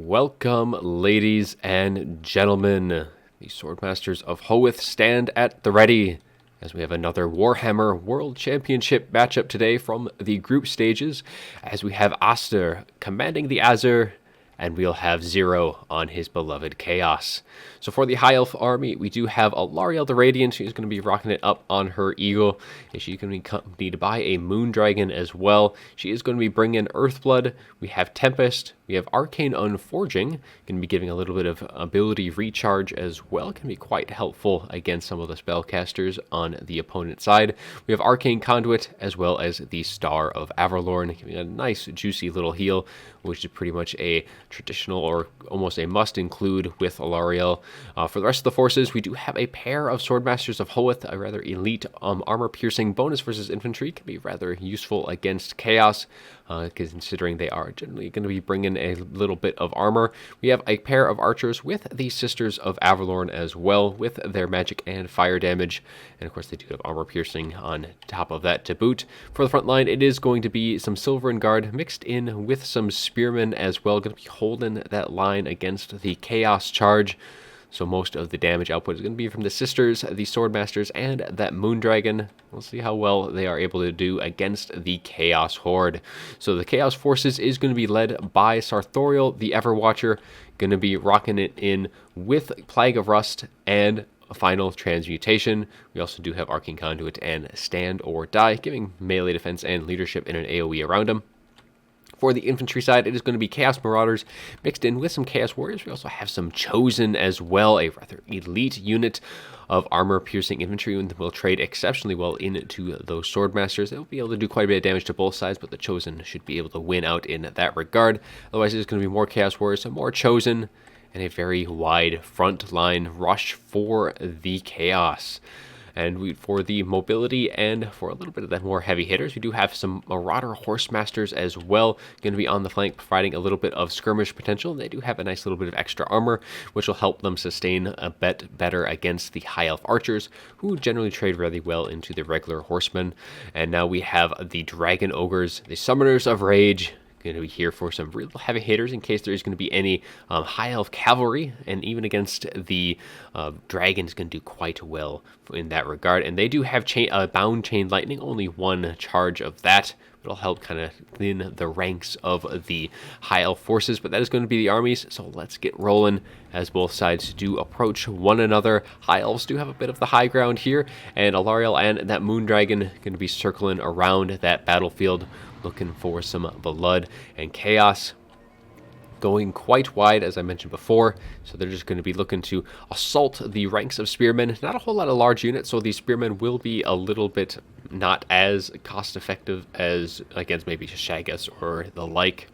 Welcome, ladies and gentlemen. The Swordmasters of Hoeth stand at the ready as we have another Warhammer World Championship matchup today from the group stages, as we have Astur commanding the Azure, and we'll have Zer0 on his beloved Chaos. So for the High Elf army, we do have Alarielle the Radiant. She's going to be rocking it up on her Eagle, and she's going to be accompanied by a Moon Dragon as well. She is going to be bringing Earthblood. We have Tempest. We have Arcane Unforging, going to be giving a little bit of ability recharge as well. Can be quite helpful against some of the spellcasters on the opponent's side. We have Arcane Conduit as well as the Star of Averlorn, giving a nice juicy little heal, which is pretty much a traditional or almost a must include with Alarielle. For the rest of the forces, we do have a pair of Swordmasters of Hoeth, a rather elite armor-piercing bonus versus infantry. Can be rather useful against Chaos, considering they are generally going to be bringing a little bit of armor. We have a pair of archers with the Sisters of Averlorn as well, with their magic and fire damage. And of course, they do have armor-piercing on top of that to boot. For the front line, it is going to be some Silverin Guard mixed in with some Spearmen as well, going to be holding that line against the Chaos charge. So most of the damage output is going to be from the Sisters, the Swordmasters, and that Moon Dragon. We'll see how well they are able to do against the Chaos Horde. So the Chaos Forces is going to be led by Zer0, the Everwatcher, going to be rocking it in with Plague of Rust and a final transmutation. We also do have Arcane Conduit and Stand or Die, giving melee defense and leadership in an AoE around them. For the infantry side, it is going to be Chaos Marauders mixed in with some Chaos Warriors. We also have some Chosen as well, a rather elite unit of armor-piercing infantry, and will trade exceptionally well into those Swordmasters. They'll be able to do quite a bit of damage to both sides, but the Chosen should be able to win out in that regard. Otherwise, it's going to be more Chaos Warriors, some more Chosen, and a very wide front line rush for the Chaos. And for the mobility and for a little bit of the more heavy hitters, we do have some Marauder Horsemasters as well, going to be on the flank, providing a little bit of skirmish potential. They do have a nice little bit of extra armor, which will help them sustain a bit better against the High Elf Archers, who generally trade really well into the regular Horsemen. And now we have the Dragon Ogres, the Summoners of Rage, going to be here for some real heavy hitters in case there's going to be any High Elf cavalry, and even against the dragons going to do quite well in that regard. And they do have Bound Chain Lightning, only one charge of that. It'll help kind of thin the ranks of the High Elf forces, but that is going to be the armies, so let's get rolling as both sides do approach one another. High Elves do have a bit of the high ground here, and Alarielle and that Moon Dragon going to be circling around that battlefield, looking for some blood. And Chaos going quite wide, as I mentioned before, so they're just going to be looking to assault the ranks of Spearmen. Not a whole lot of large units, so these Spearmen will be a little bit not as cost effective as against maybe Shagas or the like.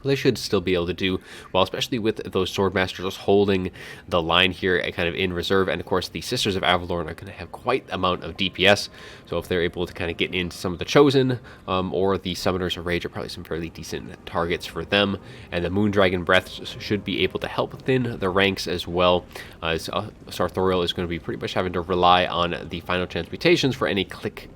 They should still be able to do well, especially with those Swordmasters holding the line here kind of in reserve. And of course, the Sisters of Averlorn are going to have quite an amount of DPS. So if they're able to kind of get into some of the Chosen or the Summoners of Rage are probably some fairly decent targets for them. And the Moon Dragon Breath should be able to help thin the ranks as well. Zer0 is going to be pretty much having to rely on the final transmutations for any quick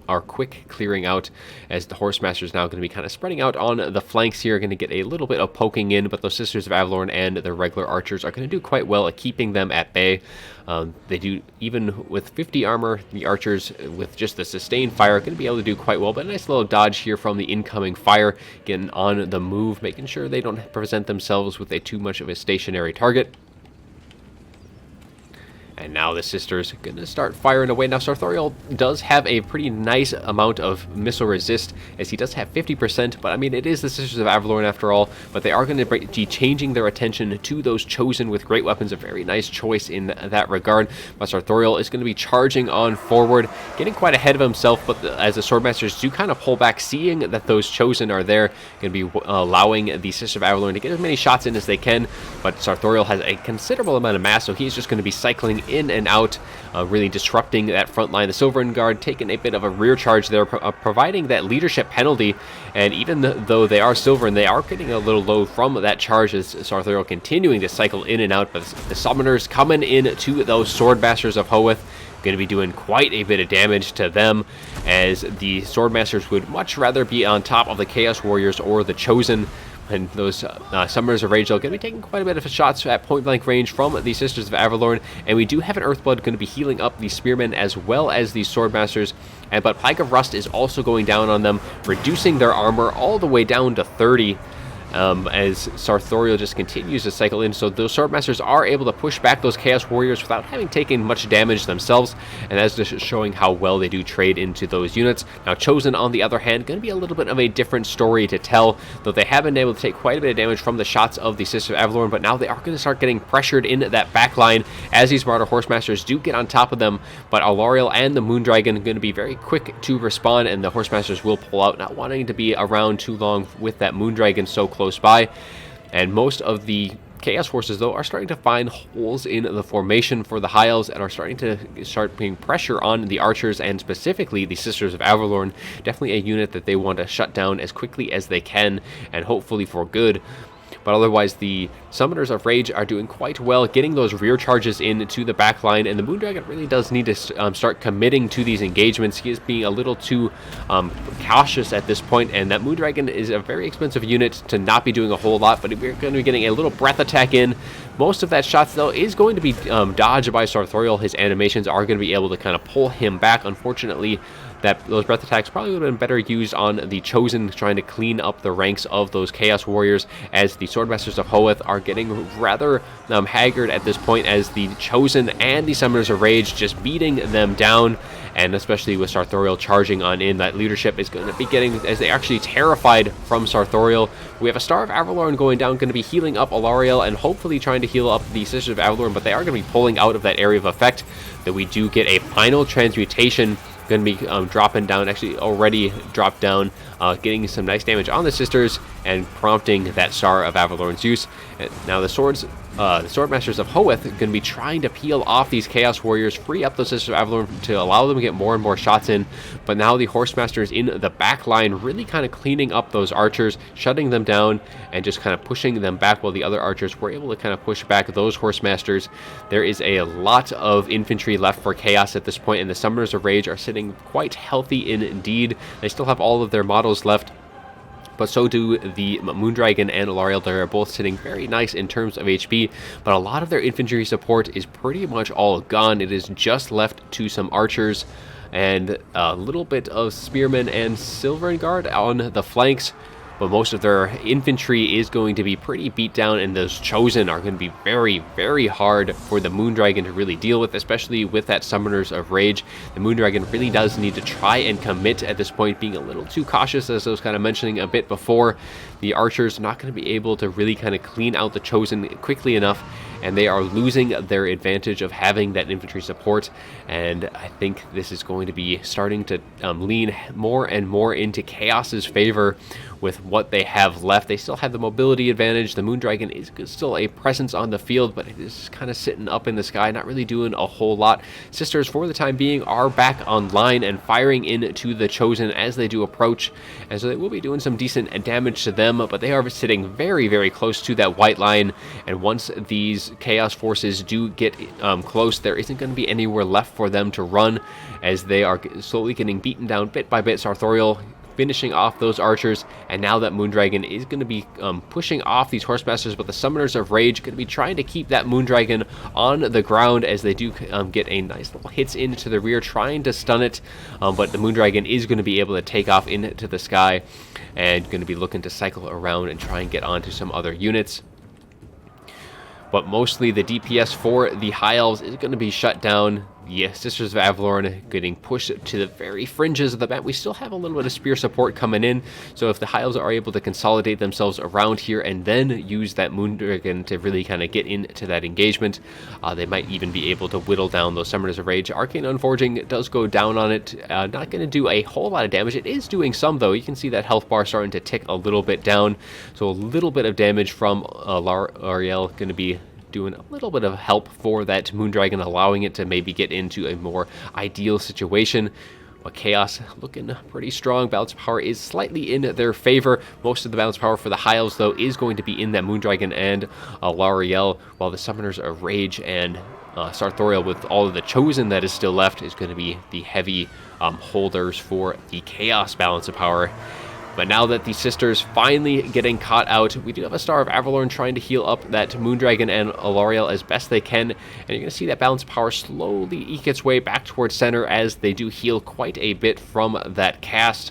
clearing out, as the Horsemasters is now going to be kind of spreading out on the flanks here, going to get a little bit of poking in, but those Sisters of Averlorn and the regular archers are going to do quite well at keeping them at bay. They do, even with 50 armor, the archers with just the sustained fire are going to be able to do quite well, but a nice little dodge here from the incoming fire, getting on the move, making sure they don't present themselves with too much of a stationary target. And now the Sisters are going to start firing away. Now, Zer0 does have a pretty nice amount of missile resist, as he does have 50%, but I mean, it is the Sisters of Averlorn after all, but they are going to be changing their attention to those Chosen with great weapons. A very nice choice in that regard. But Zer0 is going to be charging on forward, getting quite ahead of himself, but as the Swordmasters do kind of pull back, seeing that those Chosen are there, going to be allowing the Sisters of Averlorn to get as many shots in as they can, but Zer0 has a considerable amount of mass, so he's just going to be cycling in and out, really disrupting that front line. The Silverin Guard taking a bit of a rear charge there, providing that leadership penalty, and even though they are Silverin, they are getting a little low from that charge as Zer0 continuing to cycle in and out, but the Summoners coming in to those Swordmasters of Hoeth, going to be doing quite a bit of damage to them, as the Swordmasters would much rather be on top of the Chaos Warriors or the Chosen. And those Summoners of Rage are going to be taking quite a bit of shots at point-blank range from the Sisters of Avalorn, and we do have an Earthblood going to be healing up the Spearmen as well as the Swordmasters, but Plague of Rust is also going down on them, reducing their armor all the way down to 30. As Sartorial just continues to cycle in, so those Swordmasters are able to push back those Chaos Warriors without having taken much damage themselves, and that's just showing how well they do trade into those units. Now Chosen, on the other hand, going to be a little bit of a different story to tell, though they have been able to take quite a bit of damage from the shots of the Sisters of Avalorn, but now they are going to start getting pressured in that back line as these Martyr Horsemasters do get on top of them, but Alariel and the Moondragon are going to be very quick to respond, and the Horsemasters will pull out, not wanting to be around too long with that Moondragon so close by. And most of the Chaos Forces, though, are starting to find holes in the formation for the High Elves and are starting to putting pressure on the Archers, and specifically the Sisters of Avalorn. Definitely a unit that they want to shut down as quickly as they can, and hopefully for good. But otherwise, the Summoners of Rage are doing quite well, getting those rear charges into the back line, and the Moondragon really does need to start committing to these engagements. He is being a little too cautious at this point, and that Moondragon is a very expensive unit to not be doing a whole lot, but we're going to be getting a little breath attack in. Most of that shots, though, is going to be dodged by Sartorial. His animations are going to be able to kind of pull him back. Unfortunately, those breath attacks probably would have been better used on the Chosen, trying to clean up the ranks of those Chaos Warriors, as the Swordmasters of Hoeth are getting rather haggard at this point, as the Chosen and the Summoners of Rage just beating them down, and especially with Sartorial charging on in, that leadership is going to be getting, as they're actually terrified from Sartorial. We have a Star of Avalorn going down, going to be healing up Alariel and hopefully trying to heal up the Sisters of Avalorn, but they are going to be pulling out of that area of effect. That we do get a final transmutation going to be dropping down, actually already dropped down, getting some nice damage on the Sisters and prompting that Star of Avalorn's use. And now the Swordmasters of Hoeth are going to be trying to peel off these Chaos Warriors, free up those Sisters of Avalorn to allow them to get more and more shots in, but now the Horsemasters in the back line really kind of cleaning up those Archers, shutting them down and just kind of pushing them back, while the other Archers were able to kind of push back those Horsemasters. There is a lot of infantry left for Chaos at this point, and the Summoners of Rage are sitting quite healthy indeed. They still have all of their models left, but so do the Moondragon and Alariel. They're both sitting very nice in terms of HP, but a lot of their infantry support is pretty much all gone. It is just left to some Archers and a little bit of Spearmen and Silvern Guard on the flanks, but most of their infantry is going to be pretty beat down, and those Chosen are going to be very, very hard for the Moondragon to really deal with, especially with that Summoners of Rage. The Moondragon really does need to try and commit at this point, being a little too cautious, as I was kind of mentioning a bit before. The Archers are not going to be able to really kind of clean out the Chosen quickly enough, and they are losing their advantage of having that infantry support, and I think this is going to be starting to lean more and more into Chaos's favor with what they have left. They still have the mobility advantage. The Moondragon is still a presence on the field, but it is kind of sitting up in the sky, not really doing a whole lot. Sisters, for the time being, are back online and firing into the Chosen as they do approach, and so they will be doing some decent damage to them, but they are sitting very, very close to that white line, and once these Chaos Forces do get close, there isn't going to be anywhere left for them to run, as they are slowly getting beaten down bit by bit. Sartorial finishing off those Archers, and now that Moondragon is going to be pushing off these Horsemasters, but the Summoners of Rage going to be trying to keep that Moondragon on the ground, as they do get a nice little hits into the rear, trying to stun it, but the Moondragon is going to be able to take off into the sky and going to be looking to cycle around and try and get onto some other units. But mostly the DPS for the High Elves is going to be shut down. The Sisters of Avalorn getting pushed to the very fringes of the map. We still have a little bit of spear support coming in, so if the High Elves are able to consolidate themselves around here and then use that Moondragon to really kind of get into that engagement, they might even be able to whittle down those Summoners of Rage. Arcane Unforging does go down on it, not going to do a whole lot of damage. It is doing some, though. You can see that health bar starting to tick a little bit down, so a little bit of damage from Lariel going to be doing a little bit of help for that Moondragon, allowing it to maybe get into a more ideal situation. But Chaos looking pretty strong. Balance of power is slightly in their favor. Most of the balance of power for the High Elves, though, is going to be in that Moondragon and Lariel, while the Summoners of Rage and Sartorial, with all of the Chosen that is still left, is going to be the heavy holders for the Chaos balance of power. But now that the sisters finally getting caught out, we do have a Star of Avalorn trying to heal up that Moondragon and Alarielle as best they can. And you're going to see that balance power slowly eke its way back towards center as they do heal quite a bit from that cast.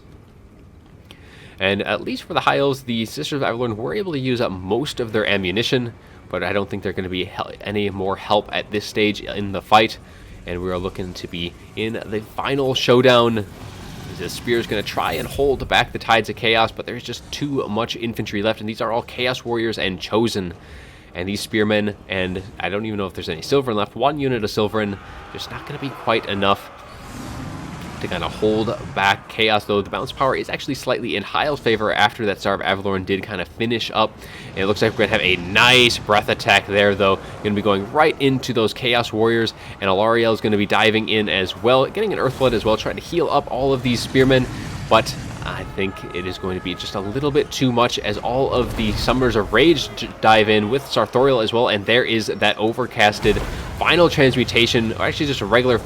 And at least for the High Elves, the Sisters of Avalorn were able to use up most of their ammunition, but I don't think they're going to be any more help at this stage in the fight. And we are looking to be in the final showdown. The spear is going to try and hold back the tides of chaos, but there's just too much infantry left, and these are all Chaos Warriors and Chosen. And these spearmen, and I don't even know if there's any Silverin left, one unit of Silverin, just not going to be quite enough to kind of hold back chaos, though the balance power is actually slightly in High Elves' favor after that Star of Avalorn did kind of finish up. And it looks like we're going to have a nice breath attack there, though. Going to be going right into those Chaos Warriors, and Alarielle is going to be diving in as well, getting an Earthblood as well, trying to heal up all of these spearmen. But I think it is going to be just a little bit too much as all of the Summoners of Rage dive in with Sartorial as well, and there is that overcasted final transmutation, or actually just a regular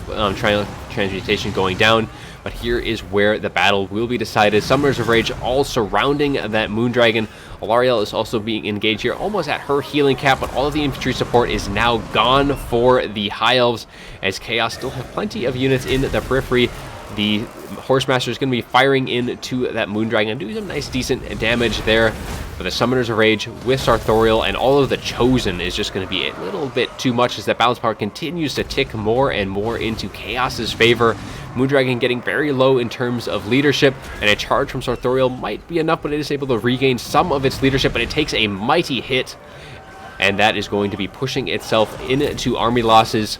transmutation going down. But here is where the battle will be decided. Summoners of Rage all surrounding that Moondragon. Alarielle is also being engaged here, almost at her healing cap, but all of the infantry support is now gone for the High Elves, as Chaos still have plenty of units in the periphery. The Horsemaster is going to be firing into that Moondragon, doing some nice decent damage there. But the Summoners of Rage with Sartorial and all of the Chosen is just going to be a little bit too much as that balance power continues to tick more and more into Chaos's favor. Moondragon getting very low in terms of leadership, and a charge from Sartorial might be enough, but it is able to regain some of its leadership, but it takes a mighty hit, and that is going to be pushing itself into army losses.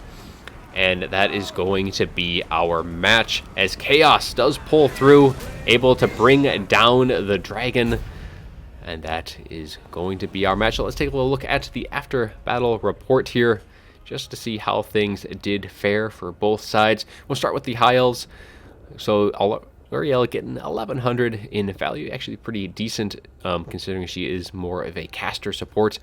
And that is going to be our match, as Chaos does pull through, able to bring down the dragon. And that is going to be our match. So let's take a little look at the after battle report here, just to see how things did fare for both sides. We'll start with the High Elves. So Alarielle getting 1100 in value, actually pretty decent considering she is more of a caster support.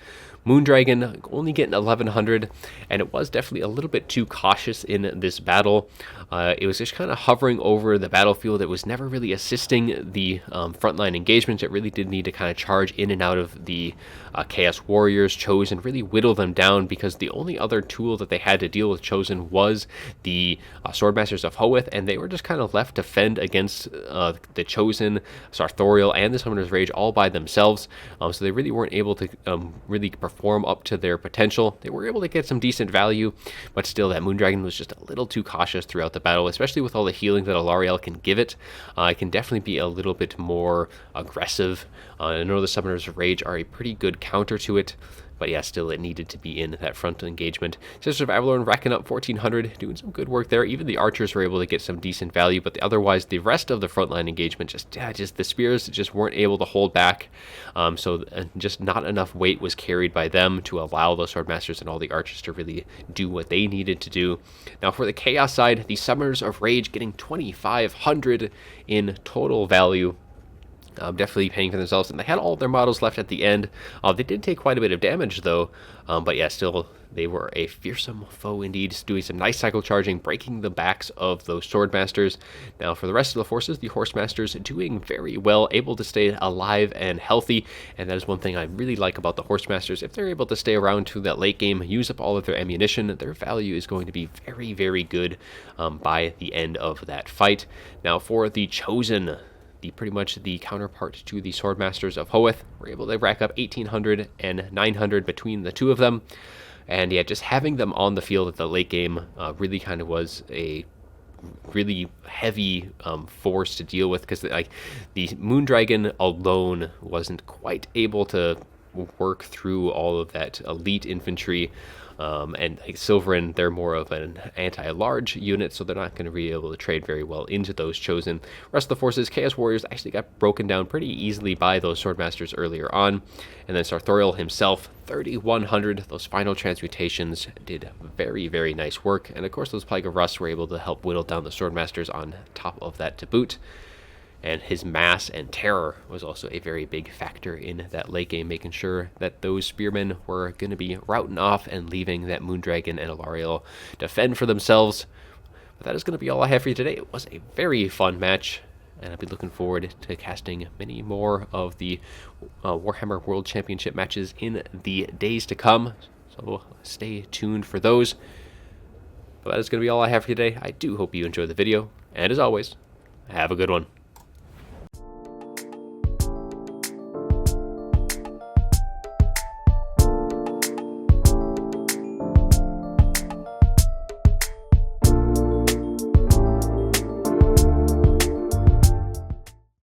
Moondragon only getting 1100, and it was definitely a little bit too cautious in this battle. It was just kind of hovering over the battlefield. It was never really assisting the frontline engagements. It really did need to kind of charge in and out of the Chaos Warriors, Chosen, really whittle them down, because the only other tool that they had to deal with Chosen was the Swordmasters of Hoeth, and they were just kind of left to fend against the Chosen, Sartorial, and the Summoners of Rage all by themselves. So they really weren't able to really perform up to their potential. They were able to get some decent value, but still that Moondragon was just a little too cautious throughout the battle, especially with all the healing that Alarielle can give it. It can definitely be a little bit more aggressive. I know the Summoners of Rage are a pretty good counter to it, but yeah, still it needed to be in that front engagement. Sisters of Avalorn racking up 1400, doing some good work there. Even the archers were able to get some decent value, but otherwise the rest of the frontline engagement, just the spears just weren't able to hold back. So just not enough weight was carried by them to allow those Swordmasters and all the archers to really do what they needed to do. Now for the Chaos side, the Summoners of Rage getting 2500 in total value. Definitely paying for themselves, and they had all their models left at the end. They did take quite a bit of damage though, but yeah, still they were a fearsome foe indeed, doing some nice cycle charging, breaking the backs of those Swordmasters. Now for the rest of the forces, the Horsemasters doing very well, able to stay alive and healthy, and that is one thing I really like about the Horsemasters. If they're able to stay around to that late game, use up all of their ammunition, their value is going to be very, very good by the end of that fight. Now for the Chosen, pretty much the counterpart to the Swordmasters of Hoeth, were able to rack up 1800 and 900 between the two of them. And yeah, just having them on the field at the late game really kind of was a really heavy force to deal with, because like the Moondragon alone wasn't quite able to work through all of that elite infantry. And like Silverin, they're more of an anti-large unit, so they're not going to be able to trade very well into those Chosen. Rest of the forces, Chaos Warriors actually got broken down pretty easily by those Swordmasters earlier on. And then Sartorial himself, 3100. Those final transmutations did very, very nice work. And of course, those Plague of Rust were able to help whittle down the Swordmasters on top of that to boot. And his mass and terror was also a very big factor in that late game, making sure that those spearmen were going to be routing off and leaving that Moondragon and Alarielle to fend for themselves. But that is going to be all I have for you today. It was a very fun match, and I'll be looking forward to casting many more of the Warhammer World Championship matches in the days to come, so stay tuned for those. But that is going to be all I have for you today. I do hope you enjoyed the video, and as always, have a good one.